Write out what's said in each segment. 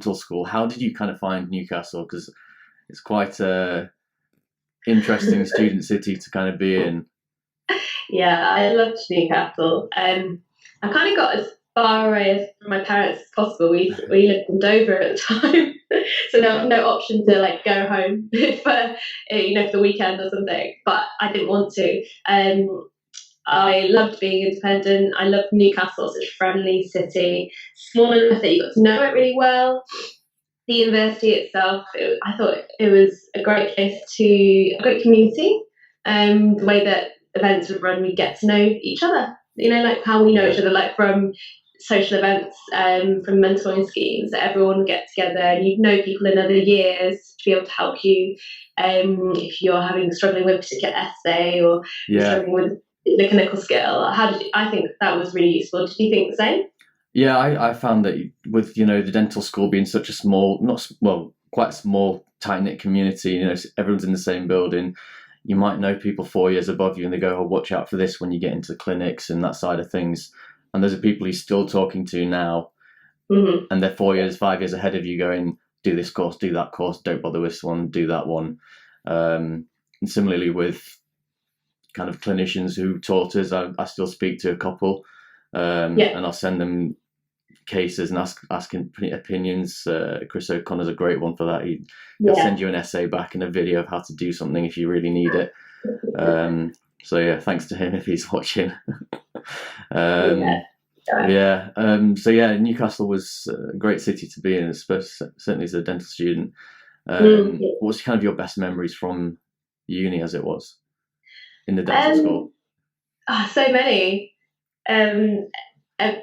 dental school. How did you kind of find Newcastle? Because it's quite a interesting student city to kind of be in. Yeah, I loved Newcastle. I kind of got as far away from my parents as possible. We lived in Dover at the time, so no option to like go home for for the weekend or something. But I didn't want to. I loved being independent. I loved Newcastle, such a friendly city, small enough that you got to know it really well. The university itself, I thought it was a great place a great community. The way that events would run, we get to know each other. Like how we know Yeah. each other, like from social events, from mentoring schemes, that everyone would get together and you'd know people in other years to be able to help you. If you're struggling with a particular essay or you're Yeah. struggling with the clinical skill, I think that was really useful. Did you think the same? Yeah, I found that with the dental school being such a small, quite small, tight knit community. Everyone's in the same building. You might know people 4 years above you, and they go, "Oh, watch out for this when you get into clinics and that side of things." And those are people you're still talking to now, and they're 4 years, 5 years ahead of you, going, "Do this course, do that course, don't bother with this one, do that one." And similarly with kind of clinicians who taught us, I still speak to a couple. And I'll send them cases and asking opinions. Chris O'Connor's a great one for that. He'll send you an essay back and a video of how to do something if you really need it. So yeah, thanks to him if he's watching. Newcastle was a great city to be in, certainly as a dental student. What's kind of your best memories from uni as it was in the dental school? So many.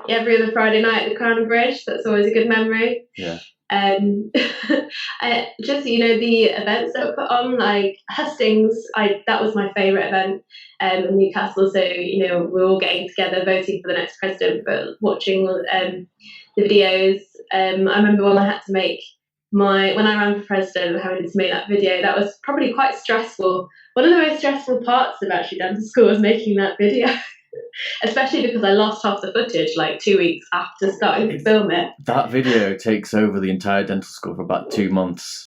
Every other Friday night at the Crown Bridge, that's always a good memory. Yeah. The events that were put on, like Hustings, that was my favourite event in Newcastle. So we're all getting together, voting for the next president, but watching the videos. I remember when I had to make when I ran for president, having to make that video. That was probably quite stressful. One of the most stressful parts of actually dental school was making that video. Especially because I lost half the footage like 2 weeks after starting to film it. That video takes over the entire dental school for about 2 months.